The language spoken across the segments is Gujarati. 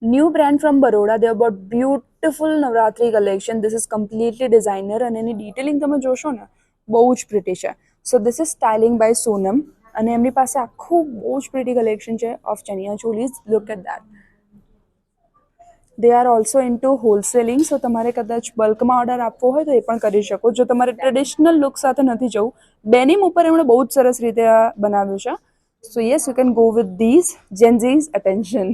New brand from Baroda. They have got beautiful Navratri collection. This is completely designer and any detailing તમે જોશો ને બહુ જ pretty છે. So this is styling by Sonam અને એમની પાસે આખું બહુ જ pretty collection છે of chaniya ચોલીઝ. Look at that. They are also into wholesaling. So તમારે કદાચ બલ્કમાં ઓર્ડર આપવો હોય તો એ પણ કરી શકો. જો તમારે ટ્રેડિશનલ લુક સાથે નથી જવું, ડેનિમ ઉપર એમણે બહુ જ સરસ રીતે આ બનાવ્યું છે. So yes, you can go with these. Gen Z's attention.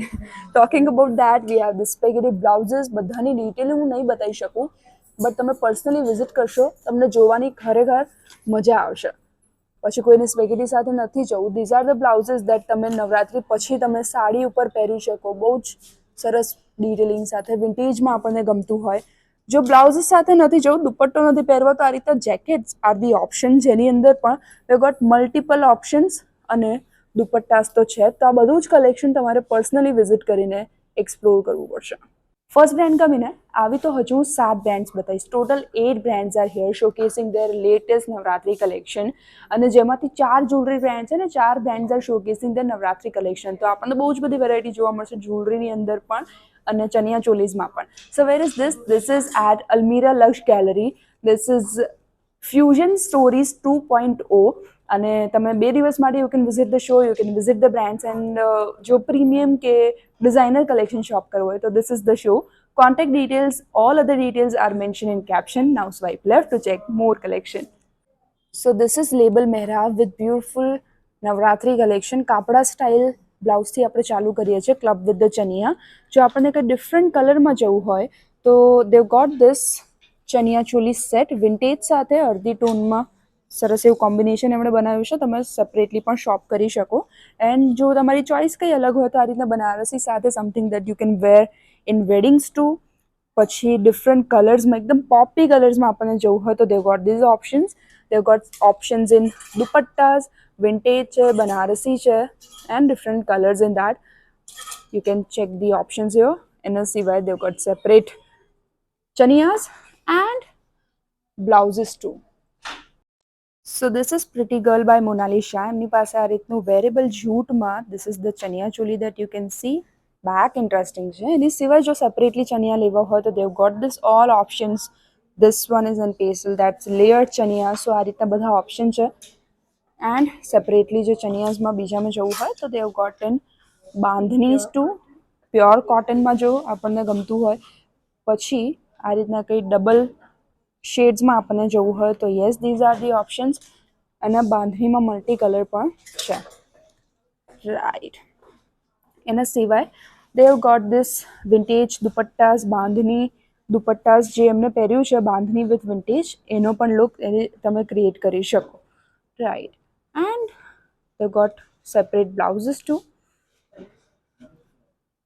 Talking about that, we have the spaghetti blouses. બધાની ડિટેલ હું નહીં બતાવી શકું, બટ તમે પર્સનલી વિઝિટ કરશો, તમને જોવાની ખરેખર મજા આવશે. પછી કોઈને સ્પેગેટી સાથે નથી જવું, these are the blouses that તમે નવરાત્રી પછી તમે સાડી ઉપર પહેરી શકો. બહુ જ સરસ ડિટેલિંગ સાથે વિન્ટેજમાં આપણને ગમતું હોય. જો બ્લાઉઝ સાથે નથી જવું, દુપટ્ટો નથી પહેરવો, તો આ રીતે જેકેટ્સ આર ધી ઓપ્શન, જેની અંદર પણ વે ગોટ મલ્ટિપલ ઓપ્શન્સ અને દુપટ્ટાસ તો છે. તો આ બધું જ કલેક્શન તમારે પર્સનલી વિઝિટ કરીને એક્સપ્લોર કરવું પડશે. ફર્સ્ટ બ્રાન્ડ કમીને આવી તો હજુ 7 બ્રાન્ડ્સ બતાવીશ. Total 8 brands are here showcasing their latest Navratri collection. અને જેમાંથી 4 જ્વેલરી બ્રાન્ડ છે ને 4 brands are showcasing their Navratri collection. તો આપણને બહુ જ બધી વેરાયટી જોવા મળશે જ્વેલરીની અંદર પણ અને ચણિયા ચોલીઝમાં પણ. So where is this? This is at અલ્મીરા લક્ષ gallery. This is fusion stories 2.0. અને તમે 2 દિવસ માટે you can visit the show, you can visit the brands and જો પ્રીમિયમ કે ડિઝાઇનર કલેક્શન શોપ કરવું હોય તો this is the show. Contact details, all other details are mentioned in caption. Now swipe left to check more collection. So this is label Mehrab with beautiful Navratri collection. કાપડા સ્ટાઇલ બ્લાઉઝથી આપણે ચાલુ કરીએ છીએ, ક્લબ વિથ ધ ચનિયા. જો આપણને કંઈ ડિફરન્ટ કલરમાં જવું હોય તો they've got this chaniya choli set vintage સાથે અડધી ટોનમાં સરસ એવું કોમ્બિનેશન એમણે બનાવ્યું છે. તમે સેપરેટલી પણ શોપ કરી શકો. એન્ડ જો તમારી ચોઇસ કંઈ અલગ હોય તો આ રીતના બનારસી સાથે something that you can wear in weddings too. પછી ડિફરન્ટ કલર્સમાં એકદમ પોપી કલર્સમાં આપણને જવું હોય તો they've got these options. They've got options in dupattas, vintage છે, બનારસી છે and different colours in that. You can check the options here. એના સિવાય they've got separate chaniyas and blouses too. So this is Pretty Girl by Monalisha. એમની પાસે આ રીતનું વેરેબલ જૂટમાં this is the chaniya choli that you can see. Back interesting છે. એની સિવાય જો સેપરેટલી ચણિયા લેવા હોય તો they've got this all options. This one is in pastel, that's layered ચણિયા. સો આ રીતના બધા ઓપ્શન છે. એન્ડ સેપરેટલી જો ચણિયાઝમાં બીજામાં જવું હોય તો they've got in bandhanis too, pure કોટનમાં જો આપણને ગમતું હોય. પછી આ રીતના કંઈ ડબલ શેડ્સમાં આપણને જવું હોય તો yes these are the options. અને બાંધણીમાં મલ્ટી કલર પણ છે. રાઈટ. એના સિવાય they have got this vintage dupattas, bandhani dupattas જે એમને પહેર્યું છે બાંધણી વિથ વિન્ટેજ, એનો પણ લુક તમે ક્રિએટ કરી શકો. Right. And they got separate blouses too.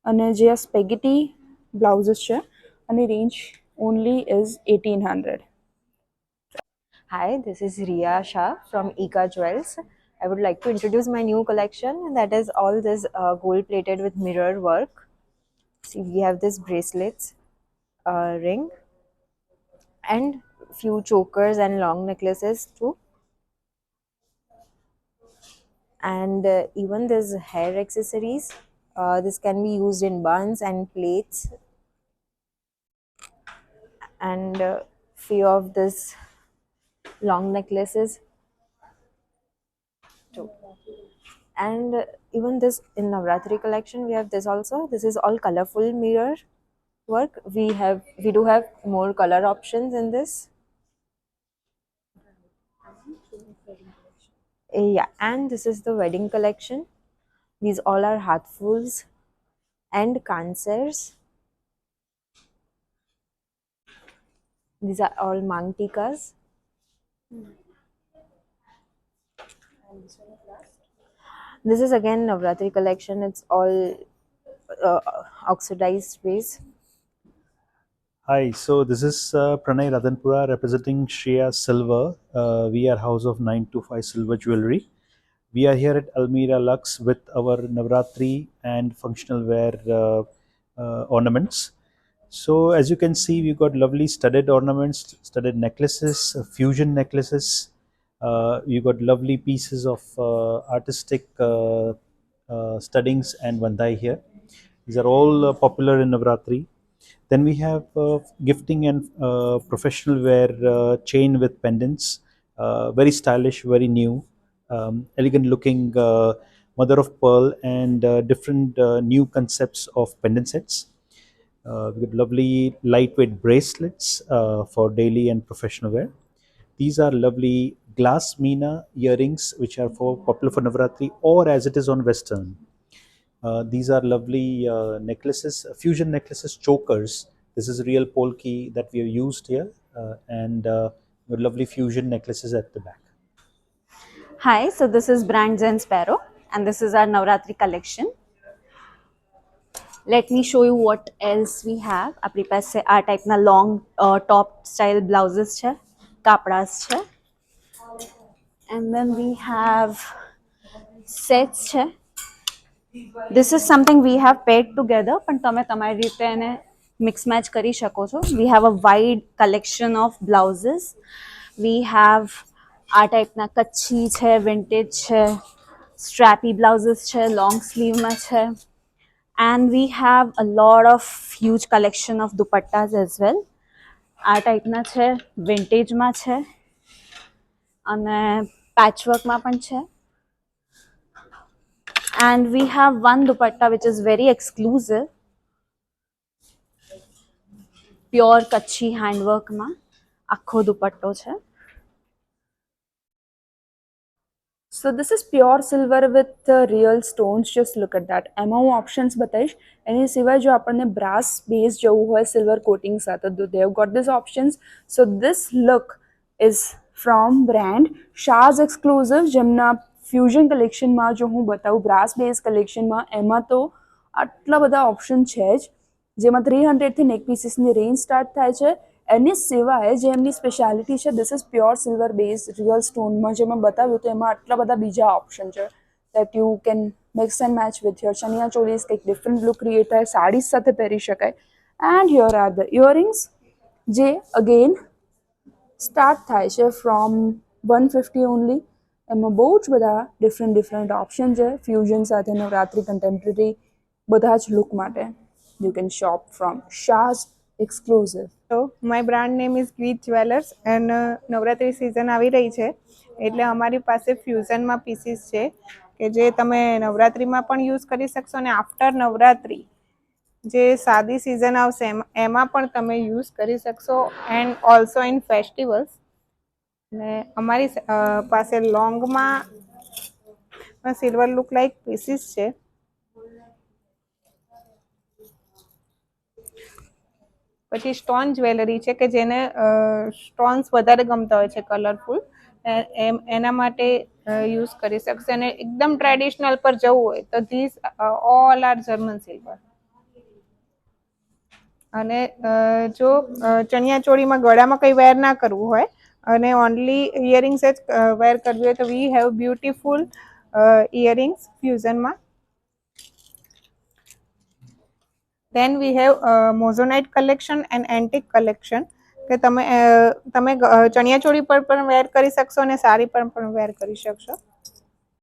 અને જે આ સ્પેગેટી બ્લાઉઝીસ છે અને range only is 1800. Hi, this is Riya Shah from Ika Jewels. I would like to introduce my new collection, and that is all this gold plated with mirror work. See, we have this bracelets, ring, and few chokers and long necklaces too. And even this hair accessories. This can be used in buns and plaits. And few of this long necklaces too. And even this in Navratri collection we have this also. This is all colorful mirror work. We do have more color options in this. Yeah, and this is the wedding collection. These all are hatfuls and kansers. These are all mangtikas. This is again Navratri collection. It's all oxidized base. Hi, so this is Pranay Ratanpura representing Shreya Silver. We are House of 925 Silver Jewelry. We are here at Almira Lux with our Navratri and functional wear ornaments. So as you can see, we've got lovely studded ornaments, studded necklaces, fusion necklaces. You got lovely pieces of artistic studdings and bandai here. These are all popular in Navratri. Then we have gifting and professional wear chain with pendants, very stylish, very new, elegant looking mother of pearl, and different new concepts of pendant sets. We got lovely lightweight bracelets for daily and professional wear. These are lovely glass meena earrings, which are for popular for Navratri or as it is on Western. These are lovely necklaces, fusion necklaces, chokers. This is real polki that we have used here, and lovely fusion necklaces at the back. Hi, so this is brand Zen Sparrow and this is our Navratri collection. Let me show you what else we have. આપણી પાસે આ ટાઈપના લોંગ ટોપ સ્ટાઇલ બ્લાઉઝીસ છે, કાપડાસ છે. And then we have sets છે. This is something we have paired together, પણ તમે તમારી રીતે એને મિક્સ મેચ કરી શકો છો. We have a wide collection of blouses. We have આ ટાઈપના કચ્છી છે, વિન્ટેજ છે, સ્ટ્રેપી બ્લાઉઝીસ છે, લોંગ સ્લીવમાં છે. And we have a lot of huge collection of dupattas as well. આ ટાઈપના છે, વિન્ટેજમાં છે અને પેચવર્કમાં પણ છે. And we have one dupatta which is very exclusive, pure Kutchi handworkમાં આખો દુપટ્ટો છે. So this is pure silver with real stones. Just look at that. એમાં હું ઓપ્શન્સ બતાવીશ. એની સિવાય જો આપણને બ્રાસ બેઝ જવું હોય સિલ્વર કોટિંગ સાથે તો they have got these options. So this look is from brand Shah's Exclusive, જેમના ફ્યુઝન કલેક્શનમાં જો હું બતાવું બ્રાસ બેઝ કલેક્શનમાં એમાં તો આટલા બધા ઓપ્શન છે જ, જેમાં 300થી નેક પીસીસની રેન્જ સ્ટાર્ટ થાય છે. એની સિવાય જે એમની સ્પેશિયાલિટી છે this is pure silver base real સ્ટોનમાં જે મેં બતાવ્યું તો એમાં આટલા બધા બીજા ઓપ્શન છે that you can mix and match with your chaniya cholis, કંઈક ડિફરન્ટ લુક ક્રિએટ થાય, સાડીઝ સાથે પહેરી શકાય. And here are the earrings જે અગેન સ્ટાર્ટ થાય છે ફ્રોમ 150 ઓનલી. એમાં બહુ જ બધા ડિફરન્ટ ઓપ્શન છે ફ્યુઝન સાથે નવરાત્રી કન્ટેમ્પરરી બધા જ લુક માટે. You can shop from Shah's Exclusive. So my brand name is Greet Jewelers and Navratri season આવી રહી છે એટલે અમારી પાસે ફ્યુઝનમાં પીસીસ છે કે જે તમે નવરાત્રીમાં પણ યુઝ કરી શકશો અને આફ્ટર નવરાત્રી જે સાદી સિઝન આવશે એમાં પણ તમે યુઝ કરી શકશો એન્ડ ઓલ્સો ઇન ફેસ્ટિવલ્સ. ને અમારી પાસે લોંગમાં સિલ્વર લુક લાઇક પીસીસ છે. પછી સ્ટોન જ્વેલરી છે કે જેને સ્ટોન્સ વધારે ગમતા હોય છે કલરફુલ, એના માટે યુઝ કરી શકશે. અને એકદમ ટ્રેડિશનલ પર જવું હોય તો this all are German silver. અને જો ચણિયાચોળીમાં ગળામાં કંઈ વેર ના કરવું હોય અને ઓનલી ઇયરિંગ્સ જ વેર કરવી હોય તો વી હેવ બ્યુટીફુલ ઇયરિંગ્સ ફ્યુઝનમાં. Then we have Moissanite collection and antique collection કે તમે ચણિયાચોળી પર પણ વેર કરી શકશો અને સાડી પર પણ વેર કરી શકશો.